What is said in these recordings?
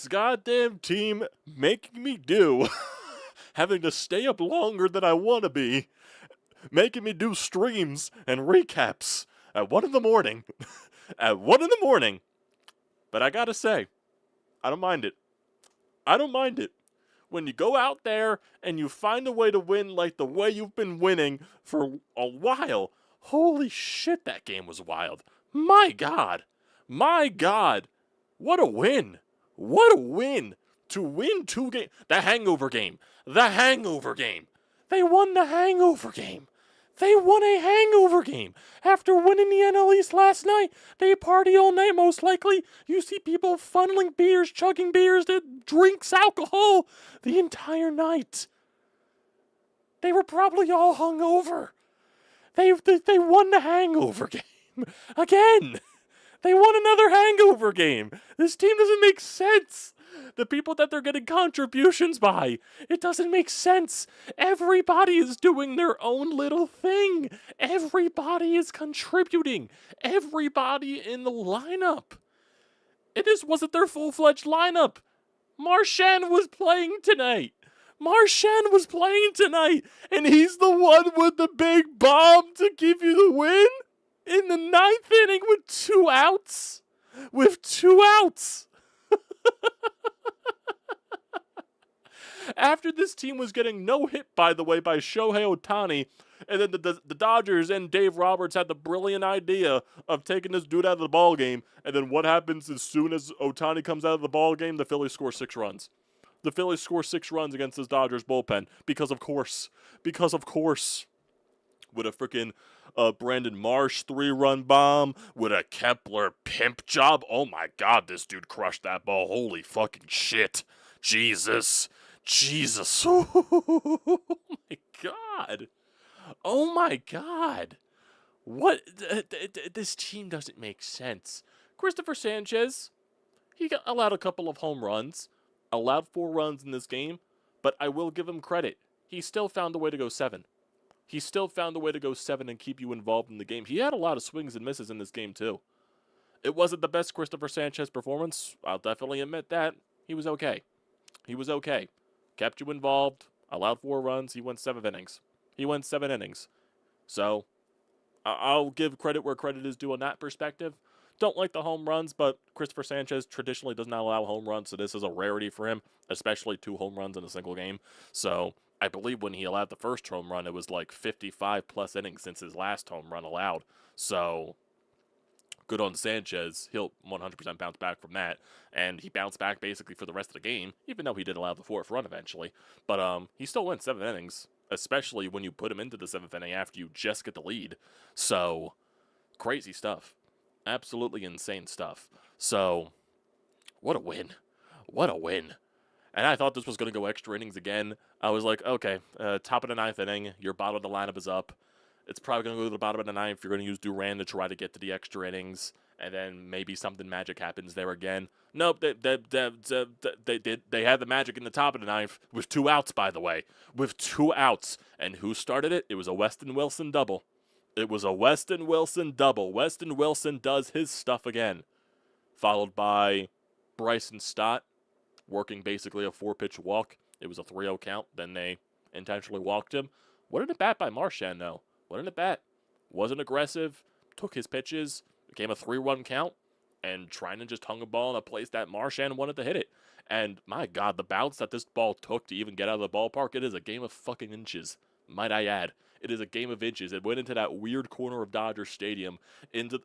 this goddamn team making me do, having to stay up longer than I want to be, making me do streams and recaps at 1 in the morning. At 1 in the morning. But I gotta say, I don't mind it. I don't mind it. When you go out there and you find a way to win like the way you've been winning for a while, holy shit, that game was wild. My God. My God. What a win. What a win. To win 2 games. The hangover game. The hangover game. They won the hangover game. They won a hangover game. After winning the NL East last night, they party all night most likely. You see people funneling beers, chugging beers, drinks, alcohol the entire night. They were probably all hungover. They won the hangover game. Again. They won another hangover game. This team doesn't make sense. The people that they're getting contributions by, it doesn't make sense. Everybody is doing their own little thing. Everybody is contributing. Everybody in the lineup. It just wasn't their full-fledged lineup. Marchan was playing tonight. Marchan was playing tonight, and he's the one with the big bomb to give you the win in the 9th inning with 2 outs. With 2 outs. After this team was getting no hit, by the way, by Shohei Ohtani, and then the Dodgers and Dave Roberts had the brilliant idea of taking this dude out of the ball game, and then what happens as soon as Ohtani comes out of the ball game? The Phillies score 6 runs. The Phillies score 6 runs against this Dodgers bullpen because of course. Because of course. With a freaking Brandon Marsh 3-run bomb, with a Kepler pimp job. Oh my God, this dude crushed that ball. Holy fucking shit. Jesus. Jesus. Oh my God. Oh my God. What? This team doesn't make sense. Christopher Sanchez, he allowed a couple of home runs, allowed 4 runs in this game, but I will give him credit. He still found a way to go 7. He still found a way to go 7 and keep you involved in the game. He had a lot of swings and misses in this game, too. It wasn't the best Christopher Sanchez performance. I'll definitely admit that. He was okay. He was okay. Kept you involved. Allowed 4 runs. He went 7 innings. He went 7 innings. So, I'll give credit where credit is due on that perspective. Don't like the home runs, but Christopher Sanchez traditionally does not allow home runs, so this is a rarity for him, especially 2 home runs in a single game. So, I believe when he allowed the first home run, it was like 55-plus innings since his last home run allowed. So, good on Sanchez. He'll 100% bounce back from that. And he bounced back basically for the rest of the game, even though he did allow the 4th run eventually. But he still went 7 innings, especially when you put him into the 7th inning after you just get the lead. So, crazy stuff. Absolutely insane stuff. So, what a win. What a win. And I thought this was going to go extra innings again. I was like, okay, top of the 9th inning, your bottom of the lineup is up. It's probably going to go to the bottom of the 9th. You're going to use Duran to try to get to the extra innings, and then maybe something magic happens there again. Nope, they had the magic in the top of the 9th with 2 outs, by the way. With 2 outs. And who started it? It was a Weston Wilson double. It was a Weston Wilson double. Weston Wilson does his stuff again. Followed by Bryson Stott, working basically a 4-pitch walk. It was a 3-0 count. Then they intentionally walked him. What an at-bat by Marchan, though. What an at-bat. Wasn't aggressive. Took his pitches. Became a 3-run count. And Trinan just hung a ball in a place that Marchan wanted to hit it. And, my God, the bounce that this ball took to even get out of the ballpark, it is a game of fucking inches. Might I add. It is a game of inches. It went into that weird corner of Dodger Stadium, into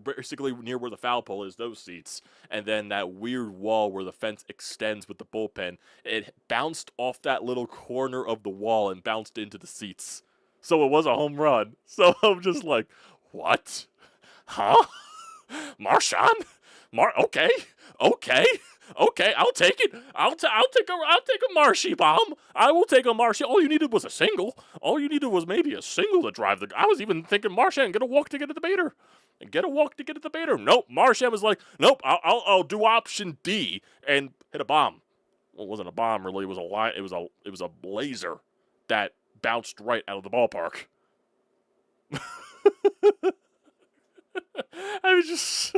basically near where the foul pole is, those seats, and then that weird wall where the fence extends with the bullpen. It bounced off that little corner of the wall and bounced into the seats. So it was a home run. So I'm just like, what? Huh? Marchan? Okay, I'll take it. I'll take a Marshy bomb. I will take a Marshy. All you needed was a single. All you needed was maybe a single to drive the. I was even thinking Marchan get a walk to get at the batter. Nope. Marchan was like, nope. I'll do option D and hit a bomb. Well, it wasn't a bomb really. It was a line. It was a laser that bounced right out of the ballpark. I was just.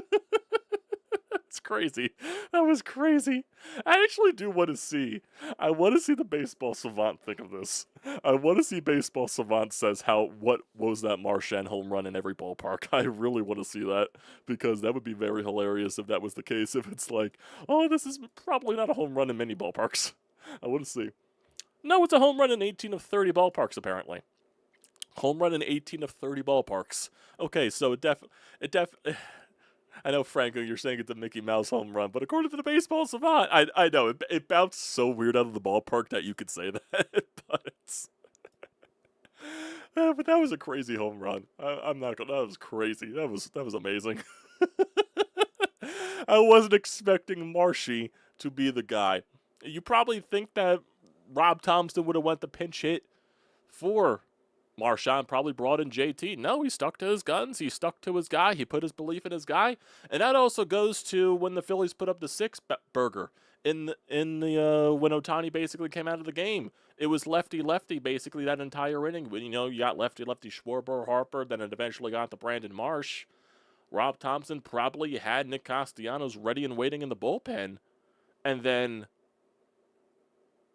It's crazy. That was crazy. I actually do want to see. I want to see the baseball savant think of this. I want to see baseball savant says what was that Marchan home run in every ballpark. I really want to see that because that would be very hilarious if that was the case. If it's like, oh, this is probably not a home run in many ballparks. I want to see. No, it's a home run in 18 of 30 ballparks apparently. Home run in 18 of 30 ballparks. Okay, so it I know, Franco, you're saying it's a Mickey Mouse home run, but according to the baseball savant, I know, it bounced so weird out of the ballpark that you could say that, but that was a crazy home run. I'm not gonna, that was crazy. That was amazing. I wasn't expecting Marshy to be the guy. You probably think that Rob Thompson would have went the pinch hit for Marchan, probably brought in JT. No, he stuck to his guns. He stuck to his guy. He put his belief in his guy. And that also goes to when the Phillies put up the burger in the when Ohtani basically came out of the game. It was lefty-lefty basically that entire inning. When, you got lefty-lefty Schwarber, Harper, then it eventually got to Brandon Marsh. Rob Thompson probably had Nick Castellanos ready and waiting in the bullpen. And then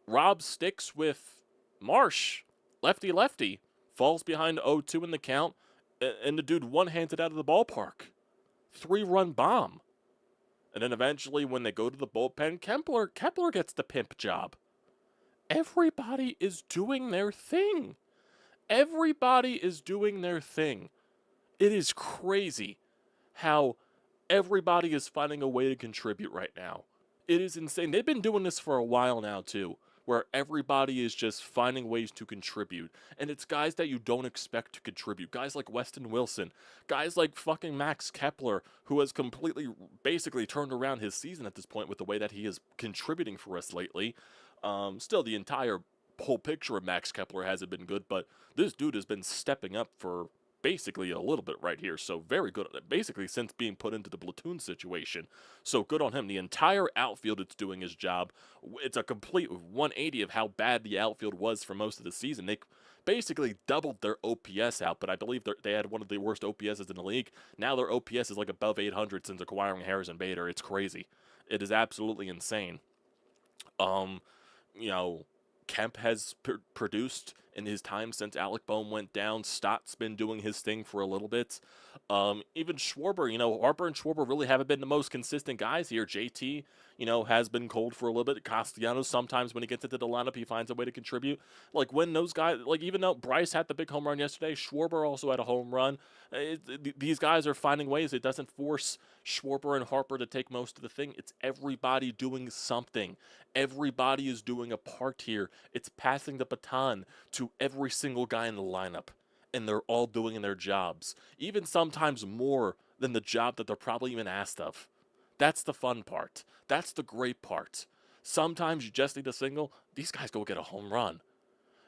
Rob sticks with Marsh, lefty-lefty. Falls behind 0-2 in the count, and the dude one-handed out of the ballpark. 3-run bomb. And then eventually, when they go to the bullpen, Kepler gets the pimp job. Everybody is doing their thing. Everybody is doing their thing. It is crazy how everybody is finding a way to contribute right now. It is insane. They've been doing this for a while now, too, where everybody is just finding ways to contribute. And it's guys that you don't expect to contribute. Guys like Weston Wilson. Guys like fucking Max Kepler, who has completely, basically turned around his season at this point with the way that he is contributing for us lately. Still, the entire whole picture of Max Kepler hasn't been good, but this dude has been stepping up for basically a little bit right here. So very good, basically since being put into the platoon situation. So good on him. The entire outfield is doing his job. It's a complete 180 of how bad the outfield was for most of the season. They basically doubled their OPS out, but I believe they had one of the worst OPSs in the league. Now their OPS is like above 800 since acquiring Harrison Bader. It's crazy. It is absolutely insane. Kemp has produced in his time since Alec Boehm went down. Stott's been doing his thing for a little bit. Even Schwarber, Harper and Schwarber really haven't been the most consistent guys here. JT, has been cold for a little bit. Castellanos, sometimes when he gets into the lineup, he finds a way to contribute. Like when those guys, even though Bryce had the big home run yesterday, Schwarber also had a home run. These guys are finding ways. It doesn't force Schwarber and Harper to take most of the thing. It's everybody doing something. Everybody is doing a part here. It's passing the baton to every single guy in the lineup. And they're all doing their jobs. Even sometimes more than the job that they're probably even asked of. That's the fun part. That's the great part. Sometimes you just need a single. These guys go get a home run.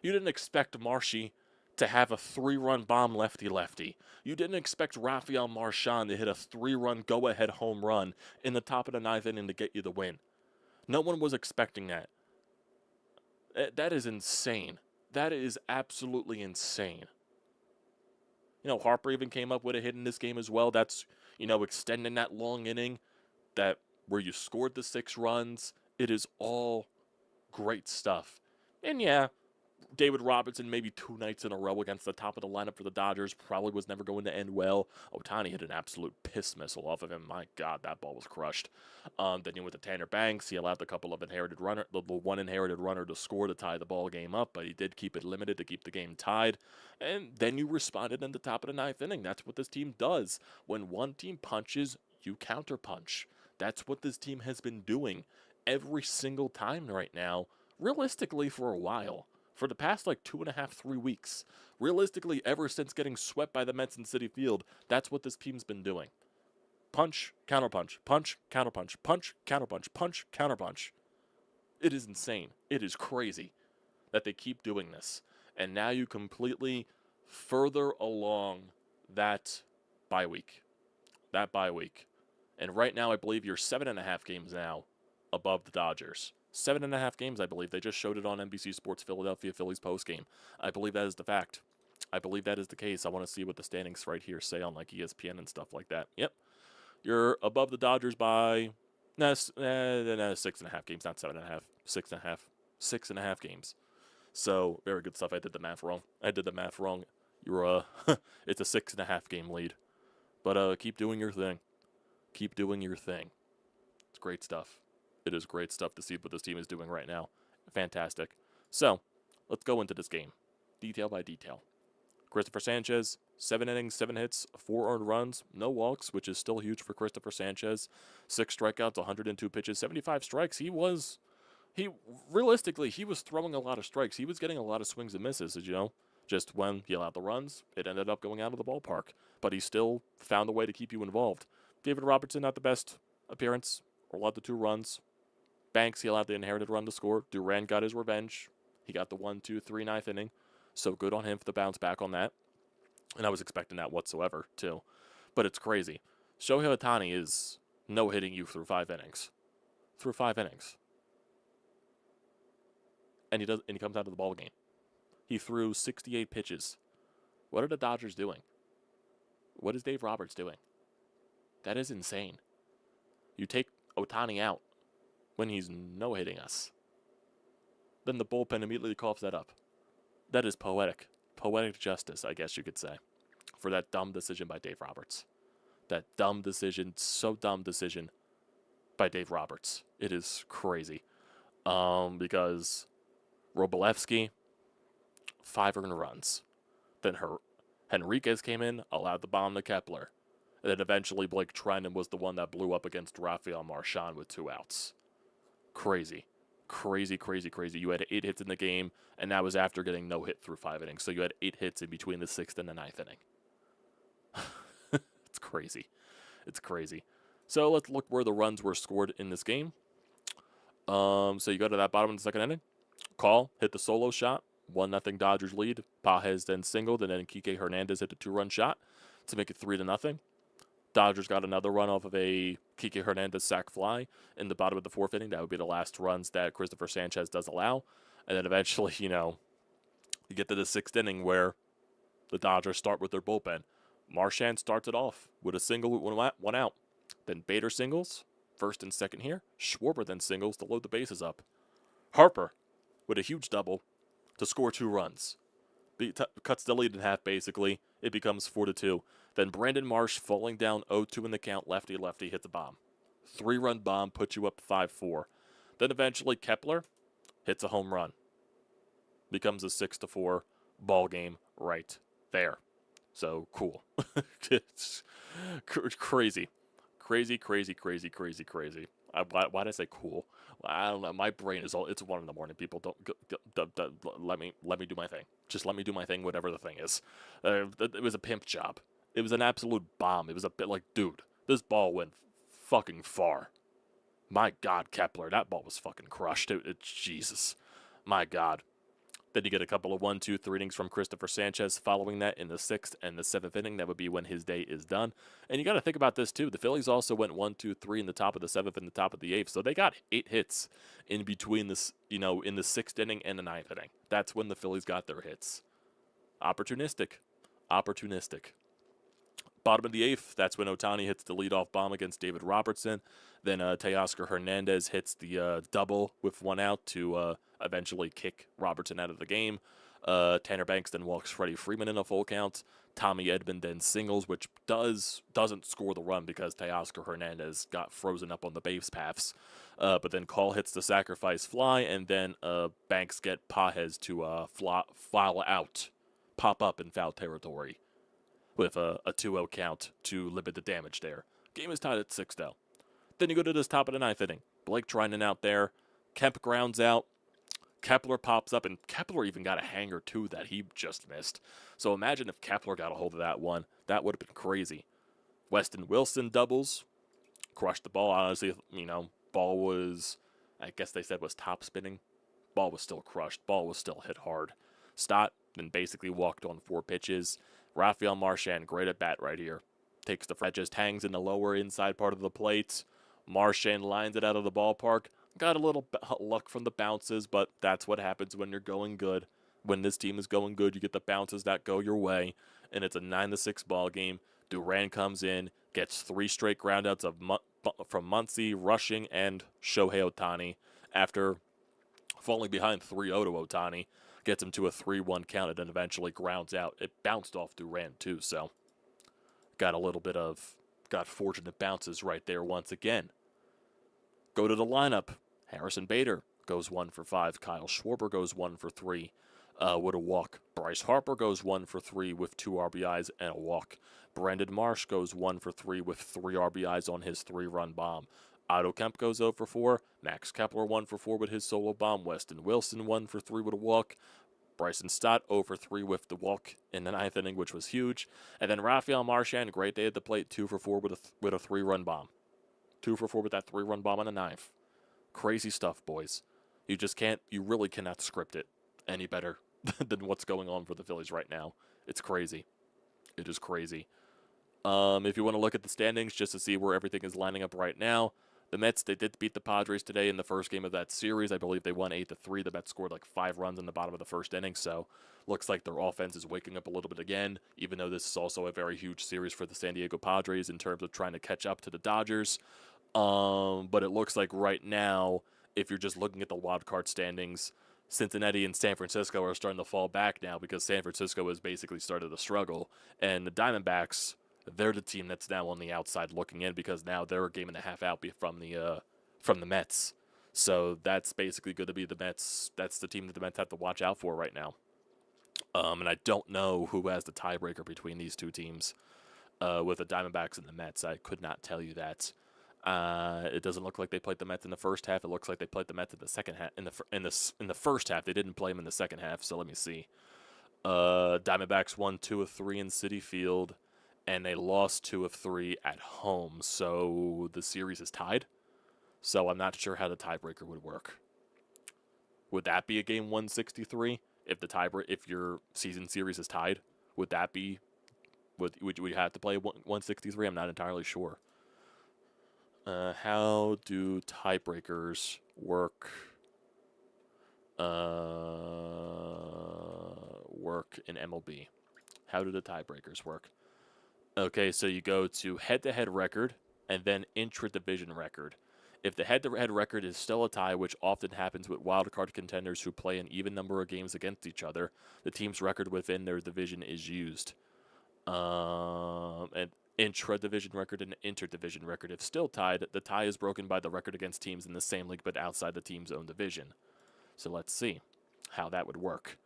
You didn't expect Marshy to have a 3-run bomb lefty-lefty. You didn't expect Rafael Marchan to hit a 3-run go-ahead home run in the top of the 9th inning to get you the win. No one was expecting that. That is insane. That is absolutely insane. Harper even came up with a hit in this game as well. That's, extending that long inning where you scored the 6 runs. It is all great stuff. And yeah, David Robertson maybe 2 nights in a row against the top of the lineup for the Dodgers probably was never going to end well. Ohtani hit an absolute piss missile off of him. My God, that ball was crushed. Then you went to Tanner Banks. He allowed the one inherited runner to score to tie the ball game up, but he did keep it limited to keep the game tied. And then you responded in the top of the 9th inning. That's what this team does. When one team punches, you counterpunch. That's what this team has been doing every single time right now, realistically for a while. For the past 2.5, 3 weeks. Realistically, ever since getting swept by the Mets in Citi Field, that's what this team's been doing. Punch, counterpunch, punch, counterpunch, punch, counterpunch, punch, counterpunch. It is insane. It is crazy that they keep doing this. And now you completely further along that bye week. And right now, I believe you're 7.5 games now above the Dodgers. 7.5 games, I believe. They just showed it on NBC Sports Philadelphia Phillies postgame. I believe that is the fact. I believe that is the case. I want to see what the standings right here say on ESPN and stuff like that. Yep. You're above the Dodgers by No, 6.5 games, not 7.5. 6.5. 6.5 games. So, very good stuff. I did the math wrong. You're, it's a 6.5 game lead. But, keep doing your thing. Keep doing your thing. It's great stuff. It is great stuff to see what this team is doing right now. Fantastic. So, let's go into this game. Detail by detail. Christopher Sanchez, 7 innings, 7 hits, 4 earned runs, no walks, which is still huge for Christopher Sanchez. 6 strikeouts, 102 pitches, 75 strikes. Realistically, he was throwing a lot of strikes. He was getting a lot of swings and misses, you know. Just when he allowed the runs, it ended up going out of the ballpark. But he still found a way to keep you involved. David Robertson, not the best appearance, allowed the 2 runs. Banks, he allowed the inherited run to score. Duran got his revenge. He got the 1-2-3 9th inning. So good on him for the bounce back on that. And I was expecting that whatsoever, too. But it's crazy. Shohei Ohtani is no-hitting you through 5 innings. Through 5 innings. And he comes out of the ball game. He threw 68 pitches. What are the Dodgers doing? What is Dave Roberts doing? That is insane. You take Ohtani out when he's no-hitting us. Then the bullpen immediately coughs that up. That is poetic. Poetic justice, I guess you could say, for that dumb decision by Dave Roberts. That dumb decision, so dumb decision by Dave Roberts. It is crazy. Because Robolevsky, 5 earned runs. Then Henriquez came in, allowed the bomb to Kepler. And then eventually Blake Treinen was the one that blew up against Rafael Marchan with 2 outs. Crazy. Crazy. You had 8 hits in the game, and that was after getting no hit through 5 innings. So you had 8 hits in between the 6th and the 9th inning. It's crazy. It's crazy. So let's look where the runs were scored in this game. So you go to that bottom of the 2nd inning. Call, hit the solo shot. 1-0 Dodgers lead. Pages then singled, and then Kike Hernandez hit the 2-run shot to make it 3-0. Dodgers got another run off of a Kike Hernandez sac fly in the bottom of the 4th inning. That would be the last runs that Christopher Sanchez does allow. And then eventually, you get to the 6th inning where the Dodgers start with their bullpen. Marchan starts it off with a single with 1 out. Then Bader singles, 1st and 2nd here. Schwarber then singles to load the bases up. Harper with a huge double to score 2 runs. Cuts the lead in half, basically. It becomes 4-2. Then Brandon Marsh falling down 0-2 in the count, lefty, hits a bomb. 3-run bomb, puts you up 5-4. Then eventually Kepler hits a home run. Becomes a 6-4 ball game right there. So, cool. It's crazy. Crazy. Why did I say cool? I don't know. My brain is it's 1 in the morning. People let me do my thing. Just let me do my thing, whatever the thing is. It was a pimp job. It was an absolute bomb. It was a bit like, dude, this ball went fucking far. My God, Kepler, that ball was fucking crushed. Jesus, my God. Then you get a couple of 1-2-3 innings from Christopher Sanchez following that in the 6th and the 7th inning. That would be when his day is done. And you got to think about this, too. The Phillies also went 1-2-3 in the top of the 7th and the top of the 8th. So they got 8 hits in between this, in the 6th inning and the 9th inning. That's when the Phillies got their hits. Opportunistic. Bottom of the 8th, that's when Ohtani hits the leadoff bomb against David Robertson. Then Teoscar Hernandez hits the double with 1 out to eventually kick Robertson out of the game. Tanner Banks then walks Freddie Freeman in a full count. Tommy Edman then singles, which doesn't score the run because Teoscar Hernandez got frozen up on the base paths. But then Call hits the sacrifice fly, and then Banks get Pages to foul out, pop up in foul territory with a 2-0 count to limit the damage there. Game is tied at 6, though. Then you go to this top of the 9th inning. Blake Treinen out there. Kemp grounds out. Kepler pops up, and Kepler even got a hanger, too, that he just missed. So imagine if Kepler got a hold of that one. That would have been crazy. Weston Wilson doubles. Crushed the ball. Honestly, ball was, I guess they said was top spinning. Ball was still crushed. Ball was still hit hard. Stott then basically walked on 4 pitches. Rafael Marchan, great at bat right here. Takes the front, just hangs in the lower inside part of the plate. Marchan lines it out of the ballpark. Got a little luck from the bounces, but that's what happens when you're going good. When this team is going good, you get the bounces that go your way, and it's a 9-6 ball game. Duran comes in, gets 3 straight groundouts of from Muncy, rushing, and Shohei Ohtani after falling behind 3-0 to Ohtani. Gets him to a 3-1 count and then eventually grounds out. It bounced off Duran too, so got fortunate bounces right there once again. Go to the lineup. Harrison Bader goes 1 for 5. Kyle Schwarber goes 1 for 3 with a walk. Bryce Harper goes 1 for 3 with 2 RBIs and a walk. Brandon Marsh goes 1 for 3 with 3 RBIs on his 3-run bomb. Otto Kemp goes 0 for 4. Max Kepler 1 for 4 with his solo bomb. Weston Wilson 1 for 3 with a walk. Bryson Stott 0 for 3 with the walk in the 9th inning, which was huge. And then Rafael Marchan, great day at the plate, 2 for 4 with a 3-run bomb. 2 for 4 with that 3-run bomb on the 9th. Crazy stuff, boys. You really cannot script it any better than what's going on for the Phillies right now. It's crazy. It is crazy. If you want to look at the standings just to see where everything is lining up right now, the Mets, they did beat the Padres today in the first game of that series. I believe they won 8-3. The Mets scored like 5 runs in the bottom of the first inning, so looks like their offense is waking up a little bit again, even though this is also a very huge series for the San Diego Padres in terms of trying to catch up to the Dodgers. But it looks like right now, if you're just looking at the wild card standings, Cincinnati and San Francisco are starting to fall back now because San Francisco has basically started to struggle, and the Diamondbacks, they're the team that's now on the outside looking in because now they're a game and a half out from the Mets. So that's basically going to be the Mets. That's the team that the Mets have to watch out for right now. And I don't know who has the tiebreaker between these two teams with the Diamondbacks and the Mets. I could not tell you that. It doesn't look like they played the Mets in the first half. It looks like they played the Mets in the second half. In the first half, they didn't play them in the second half. So let me see. Diamondbacks won 2 of 3 in Citi Field, and they lost 2 of 3 at home. So the series is tied. So I'm not sure how the tiebreaker would work. Would that be a game 163 if your season series is tied? Would that be? Would you have to play 163? I'm not entirely sure. How do tiebreakers work? Work in MLB. How do the tiebreakers work? Okay, so you go to head-to-head record and then intra-division record. If the head-to-head record is still a tie, which often happens with wildcard contenders who play an even number of games against each other, the team's record within their division is used. And intra-division record and interdivision record. If still tied, the tie is broken by the record against teams in the same league but outside the team's own division. So let's see how that would work.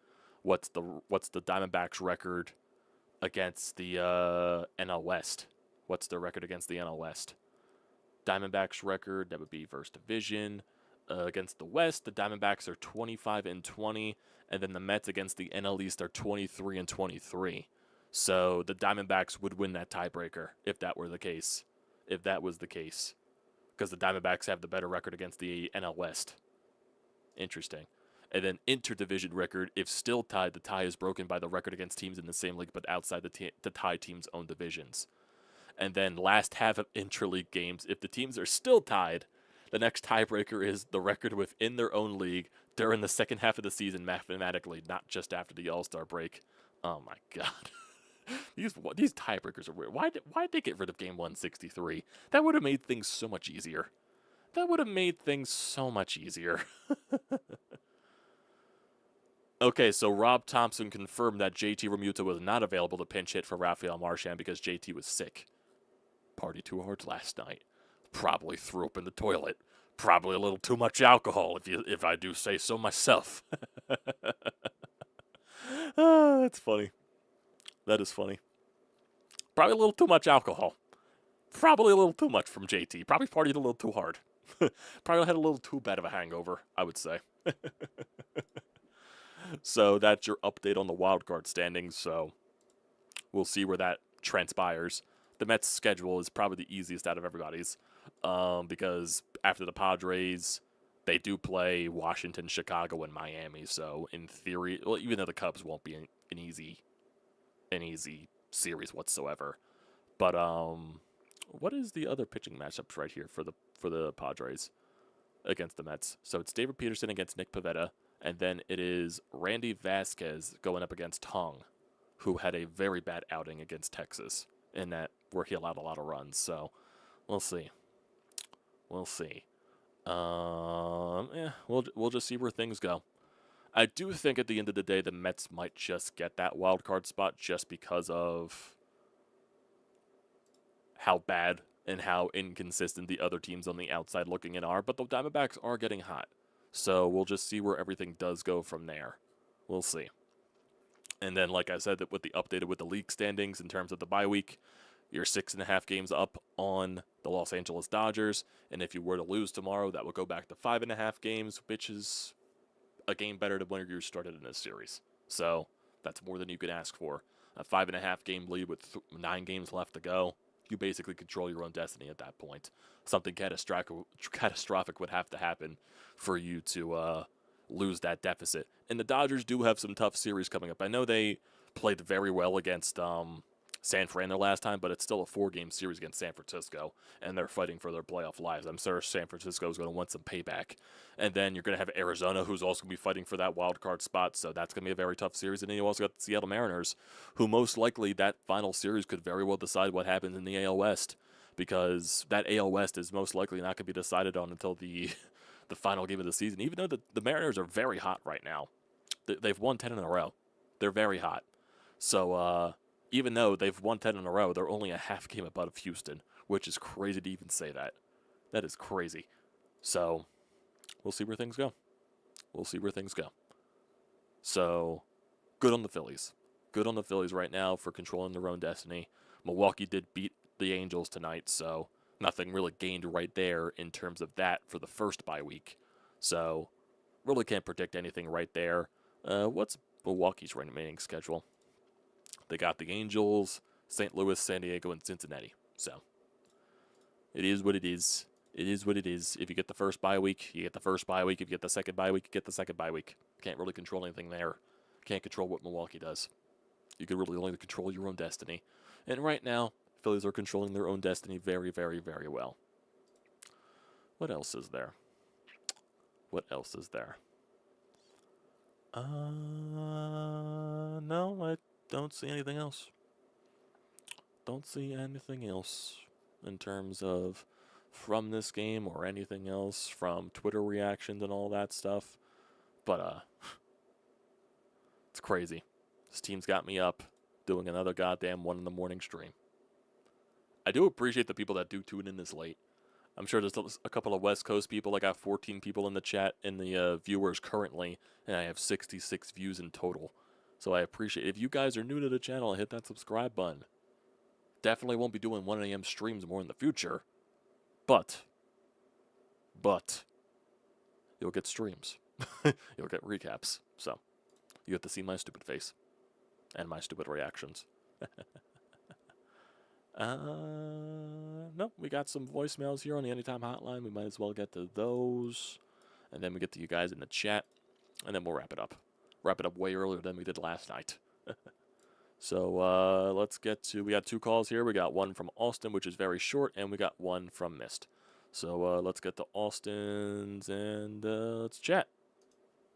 What's the Diamondbacks' record against the NL West? What's their record against the NL West? Diamondbacks' record, that would be first division. Against the West, the Diamondbacks are 25-20, and then the Mets against the NL East are 23-23. So the Diamondbacks would win that tiebreaker if that were the case. If that was the case. Because the Diamondbacks have the better record against the NL West. Interesting. And then interdivision record, if still tied, the tie is broken by the record against teams in the same league but outside the tie team's own divisions. And then last half of intra-league games, if the teams are still tied, the next tiebreaker is the record within their own league during the second half of the season mathematically, not just after the All-Star break. Oh my God. These tiebreakers are weird. Why'd they get rid of game 163? That would have made things so much easier. Okay, so Rob Thompson confirmed that JT Realmuto was not available to pinch hit for Rafael Marchan because JT was sick. Party too hard last night. Probably threw up in the toilet. Probably a little too much alcohol, if I do say so myself. That's funny. That is funny. Probably a little too much alcohol. Probably a little too much from JT. Probably partied a little too hard. Probably had a little too bad of a hangover, I would say. So that's your update on the wild card standings. So we'll see where that transpires. The Mets' schedule is probably the easiest out of everybody's because after the Padres, they do play Washington, Chicago, and Miami. So in theory, well, even though the Cubs won't be an easy series whatsoever, but what is the other pitching matchups right here for the Padres against the Mets? So it's David Peterson against Nick Pivetta, and then it is Randy Vasquez going up against Hung, who had a very bad outing against Texas in that where he allowed a lot of runs. So we'll see. We'll see. We'll just see where things go. I do think at the end of the day, the Mets might just get that wild card spot just because of how bad and how inconsistent the other teams on the outside looking in are. But the Diamondbacks are getting hot. So we'll just see where everything does go from there. We'll see. And then, like I said, that with the updated with the league standings in terms of the bye week, you're 6.5 games up on the Los Angeles Dodgers. And if you were to lose tomorrow, that would go back to 5.5 games, which is a game better than when you started in this series. So that's more than you could ask for. A 5.5 game lead with 9 games left to go. You basically control your own destiny at that point. Something catastrophic would have to happen for you to lose that deficit. And the Dodgers do have some tough series coming up. I know they played very well against San Fran their last time, but it's still a 4-game series against San Francisco, and they're fighting for their playoff lives. I'm sure San Francisco is going to want some payback. And then you're going to have Arizona, who's also going to be fighting for that wild card spot, so that's going to be a very tough series. And then you also got the Seattle Mariners, who most likely that final series could very well decide what happens in the AL West, because that AL West is most likely not going to be decided on until the final game of the season, even though the Mariners are very hot right now. They've won 10 in a row. They're very hot. So, even though they've won 10 in a row, they're only a half game above Houston, which is crazy to even say that. That is crazy. So, we'll see where things go. We'll see where things go. So, good on the Phillies. Good on the Phillies right now for controlling their own destiny. Milwaukee did beat the Angels tonight, so nothing really gained right there in terms of that for the first bye week. So, really can't predict anything right there. What's Milwaukee's remaining schedule? They got the Angels, St. Louis, San Diego, and Cincinnati. So, it is what it is. It is what it is. If you get the first bye week, you get the first bye week. If you get the second bye week, you get the second bye week. Can't really control anything there. Can't control what Milwaukee does. You can really only control your own destiny. And right now, Phillies are controlling their own destiny very, very, very well. What else is there? What else is there? No, I don't see anything else. Don't see anything else in terms of from this game or anything else from Twitter reactions and all that stuff. But, it's crazy. This team's got me up doing another goddamn 1 in the morning stream. I do appreciate the people that do tune in this late. I'm sure there's a couple of West Coast people. I got 14 people in the chat, in the viewers currently, and I have 66 views in total. So I appreciate it. If you guys are new to the channel, hit that subscribe button. Definitely won't be doing 1 a.m. streams more in the future. But, you'll get streams. You'll get recaps. So, you get to see my stupid face. And my stupid reactions. No, we got some voicemails here on the Anytime Hotline. We might as well get to those. And then we get to you guys in the chat. And then we'll wrap it up. Wrap it up way earlier than we did last night. So, let's get to... We got 2 calls here. We got one from Austin, which is very short. And we got one from Mist. So, let's get to Austin's and let's chat.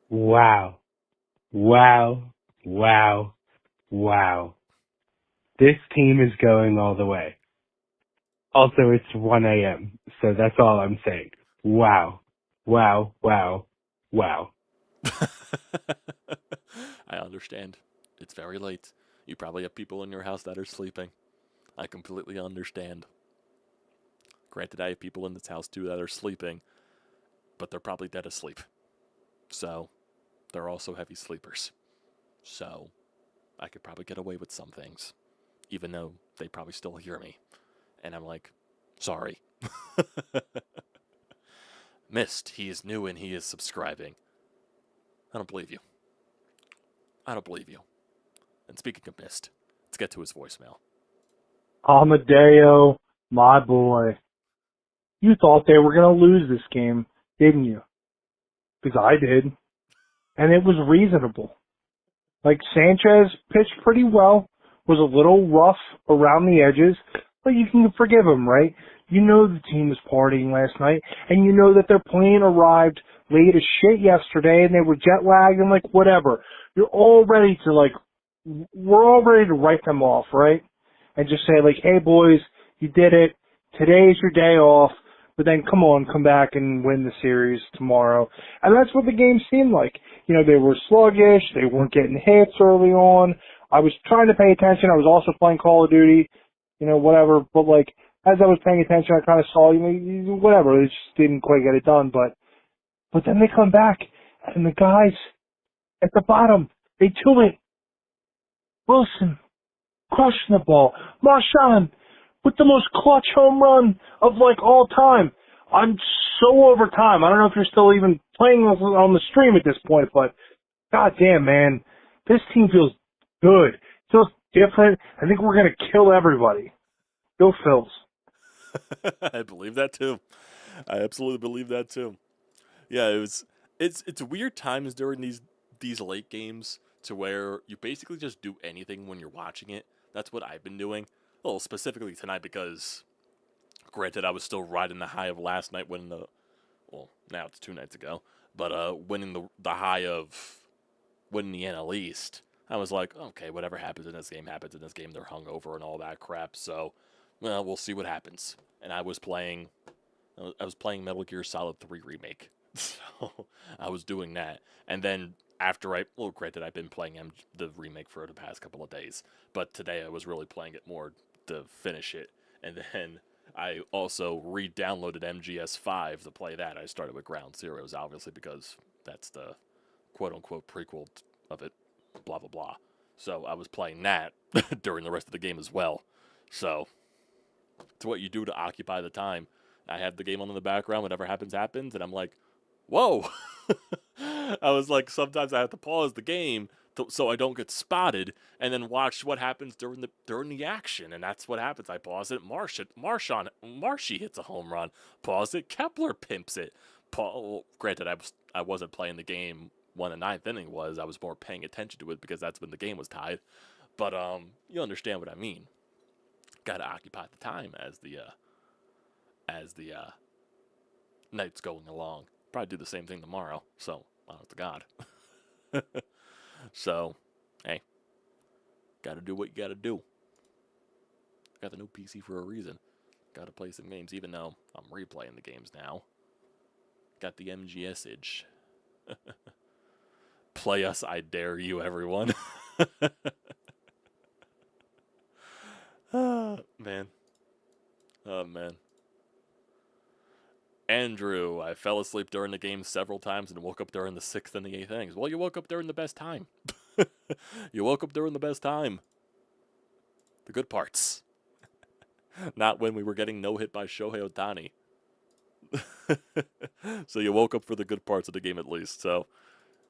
Wow. Wow. Wow. Wow. This team is going all the way. Also, it's 1 a.m., so that's all I'm saying. Wow. Wow. Wow. Wow. I understand. It's very late. You probably have people in your house that are sleeping. I completely understand. Granted, I have people in this house too that are sleeping, but they're probably dead asleep. So, they're also heavy sleepers. So, I could probably get away with some things, even though they probably still hear me. And I'm like, sorry. Mist, he is new and he is subscribing. I don't believe you. I don't believe you. And speaking of Mist, let's get to his voicemail. Amadeo, my boy. You thought they were going to lose this game, didn't you? Because I did. And it was reasonable. Like, Sanchez pitched pretty well, was a little rough around the edges, but you can forgive him, right? You know the team was partying last night, and you know that their plane arrived late as shit yesterday, and they were jet lagged and, like, whatever. You're all ready to, like, we're all ready to write them off, right? And just say, like, hey, boys, you did it. Today's your day off. But then, come back and win the series tomorrow. And that's what the game seemed like. You know, they were sluggish. They weren't getting hits early on. I was trying to pay attention. I was also playing Call of Duty, you know, whatever. But, like, as I was paying attention, I kind of saw, you know, whatever. It just didn't quite get it done. But then they come back, and the guys at the bottom, they do it. Wilson, crushing the ball. Marchan, with the most clutch home run of, like, all time. I'm so over time. I don't know if you're still even playing on the stream at this point, but goddamn, man, this team feels good. It feels different. I think we're going to kill everybody. Go Phils. I believe that too. I absolutely believe that too. Yeah, it's weird times during these late games to where you basically just do anything when you're watching it. That's what I've been doing. Well, specifically tonight because, granted, I was still riding the high of last night winning well, now it's 2 nights ago, but winning the high of winning the NL East. I was like, okay, whatever happens in this game happens in this game. They're hungover and all that crap, so, well, we'll see what happens. And I was playing Metal Gear Solid 3 Remake. So I was doing that. And then after granted, I've been playing the remake for the past couple of days, but today I was really playing it more to finish it. And then I also re-downloaded MGS5 to play that. I started with Ground Zeroes, obviously, because that's the quote-unquote prequel of it, blah, blah, blah. So I was playing that during the rest of the game as well. So it's what you do to occupy the time. I have the game on in the background. Whatever happens, happens. And I'm like, whoa. I was like, sometimes I have to pause the game so I don't get spotted, and then watch what happens during the action. And that's what happens. I pause it. Marshy hits a home run. Pause it. Kepler pimps it. Granted, I wasn't playing the game when the 9th inning was. I was more paying attention to it because that's when the game was tied. But you understand what I mean. Got to occupy the time as the night's going along. Probably do the same thing tomorrow. So, honest to God. So, hey, gotta do what you gotta do. Got the new PC for a reason. Gotta play some games, even though I'm replaying the games now. Got the MGS-age. Play us, I dare you, everyone. Oh, man. Oh, man. Andrew, I fell asleep during the game several times and woke up during the 6th and the 8th innings. Well, you woke up during the best time. You woke up during the best time. The good parts. Not when we were getting no-hit by Shohei Ohtani. So you woke up for the good parts of the game at least. So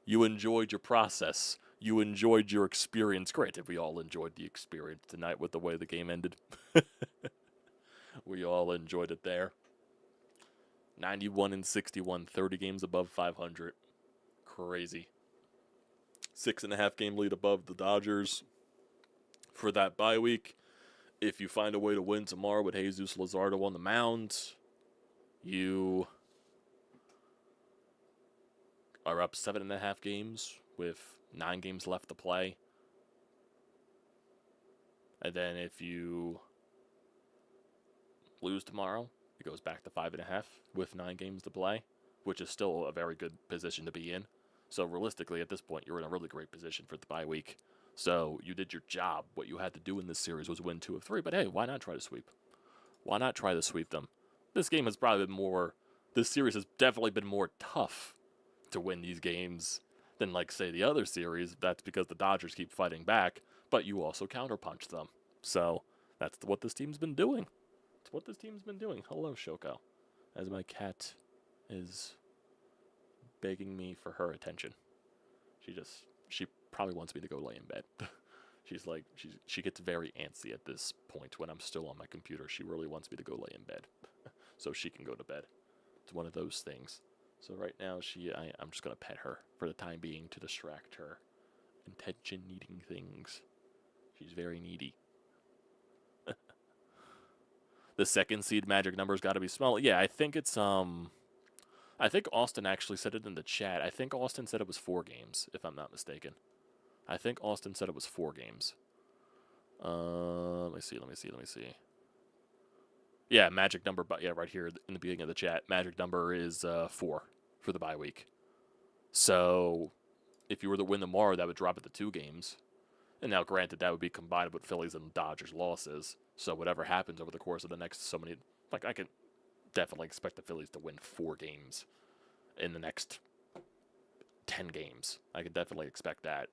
you enjoyed your process. You enjoyed your experience. Granted, we all enjoyed the experience tonight with the way the game ended. We all enjoyed it there. 91 and 61, 30 games above 500. Crazy. 6.5 game lead above the Dodgers for that bye week. If you find a way to win tomorrow with Jesus Luzardo on the mound, you are up 7.5 games with 9 games left to play. And then if you lose tomorrow, it goes back to 5.5 with 9 games to play, which is still a very good position to be in. So realistically, at this point, you're in a really great position for the bye week. So you did your job. What you had to do in this series was win 2 of 3. But hey, why not try to sweep? Why not try to sweep them? This game has probably been more. This series has definitely been more tough to win these games than, like, say, the other series. That's because the Dodgers keep fighting back, but you also counterpunch them. So that's what this team's been doing. It's what this team's been doing. Hello, Shoko. As my cat is begging me for her attention. She probably wants me to go lay in bed. She gets very antsy at this point when I'm still on my computer. She really wants me to go lay in bed so she can go to bed. It's one of those things. So right now I'm just going to pet her for the time being to distract her attention-needing things. She's very needy. The second seed magic number's got to be small. Yeah, I think it's I think Austin actually said it in the chat. I think Austin said it was 4 games, if I'm not mistaken. I think Austin said it was 4 games. Let me see. Yeah, magic number, but yeah, right here in the beginning of the chat, magic number is 4 for the bye week. So if you were to win tomorrow, that would drop it to 2 games. And now, granted, that would be combined with Phillies and Dodgers losses. So whatever happens over the course of the next so many, like I can definitely expect the Phillies to win 4 games in the next 10 games. I could definitely expect that.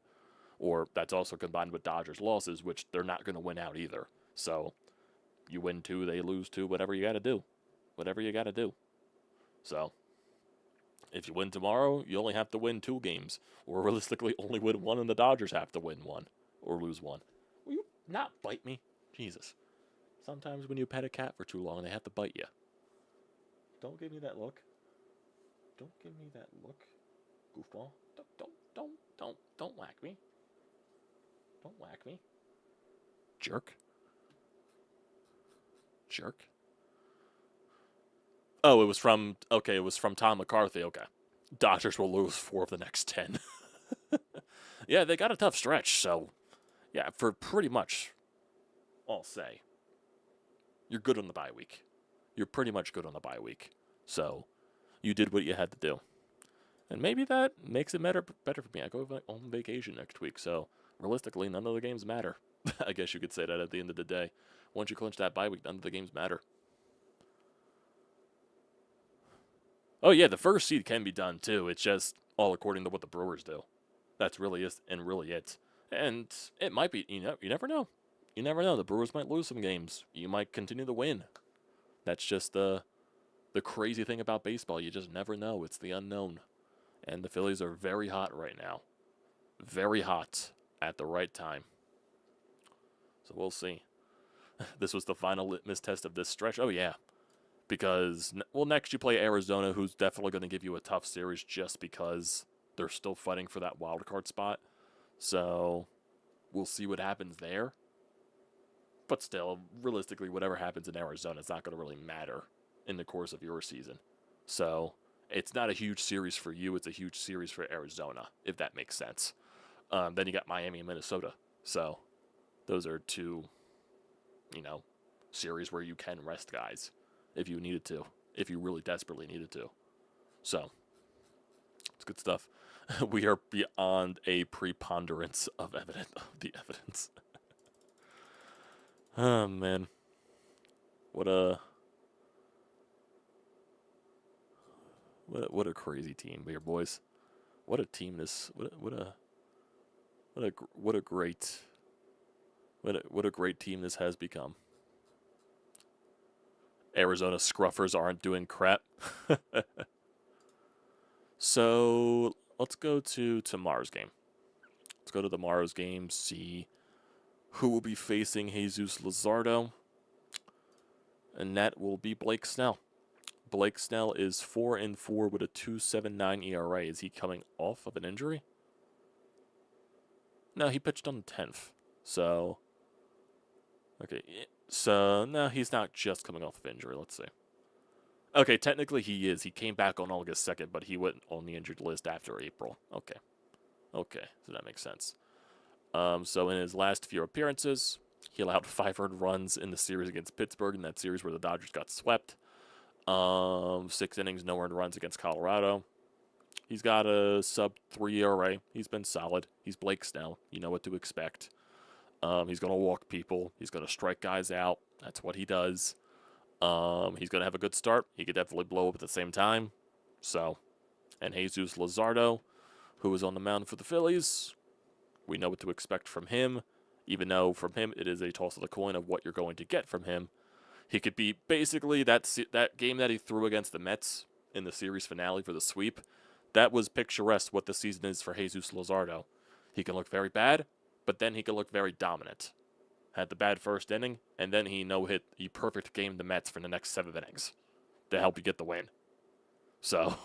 Or that's also combined with Dodgers losses, which they're not going to win out either. So you win 2, they lose 2, whatever you got to do. Whatever you got to do. So if you win tomorrow, you only have to win 2 games. Or realistically, only win 1 and the Dodgers have to win 1 or lose 1. Will you not bite me? Jesus. Sometimes when you pet a cat for too long, they have to bite you. Don't give me that look. Don't give me that look. Goofball. Don't whack me. Don't whack me. Jerk. Jerk. Oh, it was from Tom McCarthy. Okay. Dodgers will lose 4 of the next 10. Yeah, they got a tough stretch, so yeah, for pretty much, I'll say, you're good on the bye week. You're pretty much good on the bye week. So you did what you had to do. And maybe that makes it better for me. I go on vacation next week, so realistically, none of the games matter. I guess you could say that at the end of the day. Once you clinch that bye week, none of the games matter. Oh yeah, the first seed can be done too. It's just all according to what the Brewers do. That's really it. And it might be. You never know. You never know. The Brewers might lose some games. You might continue to win. That's just the crazy thing about baseball. You just never know. It's the unknown. And the Phillies are very hot right now. Very hot at the right time. So we'll see. This was the final litmus test of this stretch. Oh, yeah. Because, well, next you play Arizona, who's definitely going to give you a tough series just because they're still fighting for that wild card spot. So we'll see what happens there. But still, realistically, whatever happens in Arizona, it's not going to really matter in the course of your season. So it's not a huge series for you. It's a huge series for Arizona, if that makes sense. Then you got Miami and Minnesota. So those are 2, series where you can rest guys if you needed to, if you really desperately needed to. So it's good stuff. We are beyond a preponderance of the evidence. Oh, man. What a crazy team here, boys. What a team this. What a great team this has become. Arizona Scruffers aren't doing crap. So let's go to tomorrow's game. Let's go to tomorrow's game. See who will be facing Jesus Luzardo, and that will be Blake Snell. Blake Snell is 4-4 with a 2.79 ERA. Is he coming off of an injury? No, he pitched on the 10th. So, okay. So, no, he's not just coming off of injury. Let's see. Okay, technically he is. He came back on August 2nd, but he went on the injured list after April. Okay. Okay, so that makes sense. So in his last few appearances, he allowed 5 earned runs in the series against Pittsburgh, in that series where the Dodgers got swept. 6 innings, no earned runs against Colorado. He's got a sub-3 ERA. He's been solid. He's Blake Snell. You know what to expect. He's going to walk people. He's going to strike guys out. That's what he does. He's going to have a good start. He could definitely blow up at the same time. So, and Jesus Luzardo, who is on the mound for the Phillies, we know what to expect from him, even though from him it is a toss of the coin of what you're going to get from him. He could be basically that game that he threw against the Mets in the series finale for the sweep. That was picturesque what the season is for Jesus Luzardo. He can look very bad, but then he can look very dominant. Had the bad first inning, and then he no-hit the perfect game the Mets for the next 7 innings to help you get the win. So,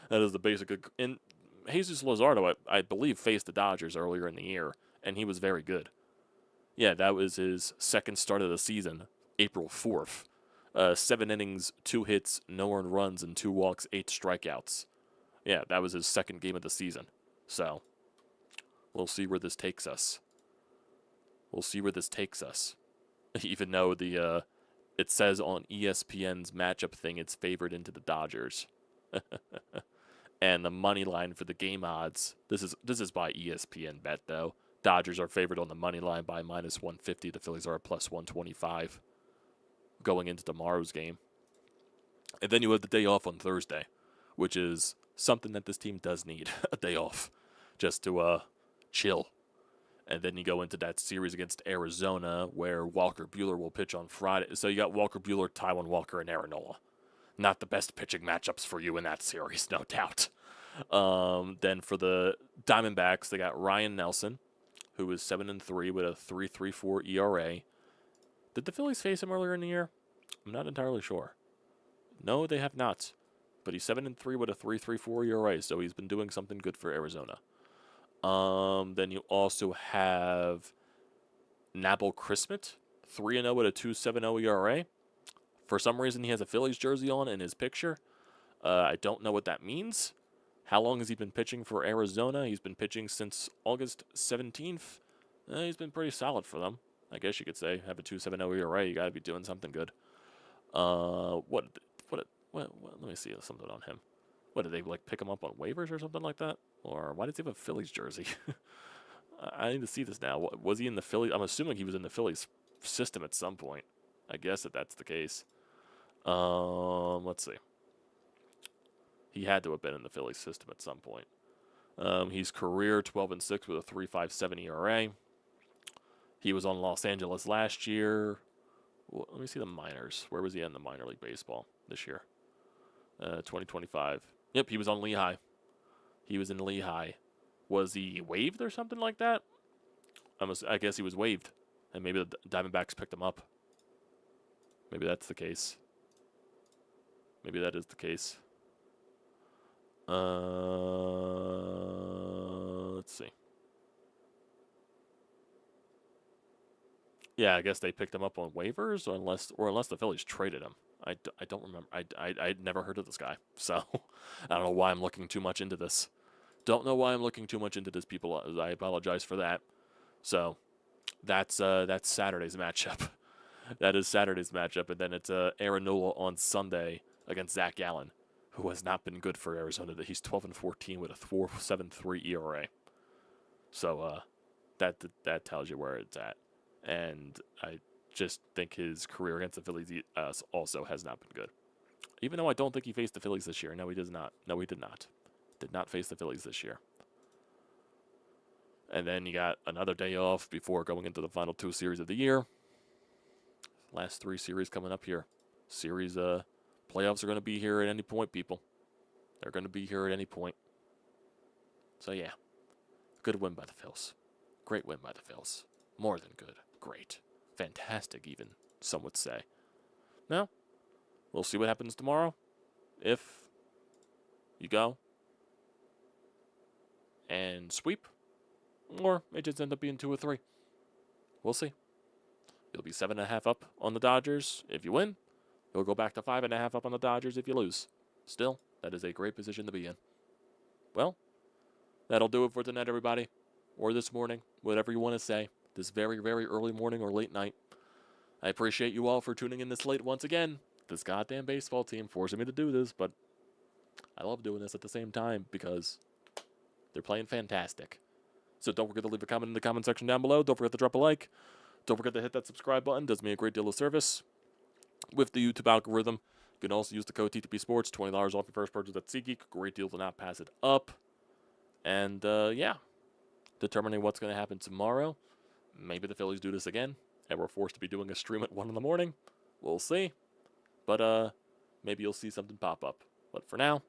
that is the basic. And Jesus Luzardo, I believe, faced the Dodgers earlier in the year, and he was very good. Yeah, that was his second start of the season, April 4th. 7 innings, 2 hits, no earned runs, and 2 walks, 8 strikeouts. Yeah, that was his second game of the season. So, we'll see where this takes us. We'll see where this takes us. Even though the it says on ESPN's matchup thing it's favored into the Dodgers. And the money line for the game odds, this is by ESPN bet though. Dodgers are favored on the money line by -150. The Phillies are a +125 going into tomorrow's game. And then you have the day off on Thursday, which is something that this team does need, a day off, just to chill. And then you go into that series against Arizona where Walker Buehler will pitch on Friday. So you got Walker Buehler, Taijuan Walker, and Aaron Nola. Not the best pitching matchups for you in that series, no doubt. Then for the Diamondbacks, they got Ryan Nelson, who is 7-3 with a 3.34 ERA. Did the Phillies face him earlier in the year? I'm not entirely sure. No, they have not. But he's 7-3 with a 3.34 ERA, so he's been doing something good for Arizona. Then you also have Nabal Christmas, 3-0 with a 2.70 ERA. For some reason, he has a Phillies jersey on in his picture. I don't know what that means. How long has he been pitching for Arizona? He's been pitching since August 17th. He's been pretty solid for them, I guess you could say. Have a 2.70 ERA, you got to be doing something good. Let me see something on him. What, did they like pick him up on waivers or something like that? Or why does he have a Phillies jersey? I need to see this now. Was he in the Phillies? I'm assuming he was in the Phillies system at some point. I guess that's the case. Let's see. He had to have been in the Phillies system at some point. He's career 12-6 with a 3.57 ERA. He was on Los Angeles last year. Well, let me see the minors. Where was he in the minor league baseball this year? 2025. Yep, he was on Lehigh. He was in Lehigh. Was he waived or something like that? I guess he was waived, and maybe the Diamondbacks picked him up. Maybe that's the case. Maybe that is the case. Let's see. Yeah, I guess they picked him up on waivers, or unless the Phillies traded him. I don't remember. I'd never heard of this guy, so I don't know why I'm looking too much into this. Don't know why I'm looking too much into this, people. I apologize for that. So that's Saturday's matchup. That is Saturday's matchup, and then it's Aaron Nola on Sunday against Zach Gallen, who has not been good for Arizona. He's 12-14 with a 4.73 ERA. So that tells you where it's at. And I just think his career against the Phillies also has not been good. Even though I don't think he faced the Phillies this year. No, he does not. No, he did not. Did not face the Phillies this year. And then you got another day off before going into the final two series of the year. Last three series coming up here. Series playoffs are going to be here at any point, people. They're going to be here at any point. So yeah, good win by the Phils. Great win by the Phils. More than good. Great. Fantastic, even, some would say. Now, we'll see what happens tomorrow. If you go and sweep, or it just ends up being 2 or 3. We'll see. You'll be 7.5 up on the Dodgers if you win. You'll go back to 5.5 up on the Dodgers if you lose. Still, that is a great position to be in. Well, that'll do it for tonight, everybody. Or this morning, whatever you want to say. This very, very early morning or late night. I appreciate you all for tuning in this late once again. This goddamn baseball team forcing me to do this, but I love doing this at the same time because they're playing fantastic. So don't forget to leave a comment in the comment section down below. Don't forget to drop a like. Don't forget to hit that subscribe button. Does me a great deal of service. With the YouTube algorithm, you can also use the code TTPSPORTS, $20 off your first purchase at SEATGEEK. Great deal to not pass it up. And, yeah. Determining what's going to happen tomorrow. Maybe the Phillies do this again, and we're forced to be doing a stream at 1 in the morning. We'll see. But, maybe you'll see something pop up. But for now,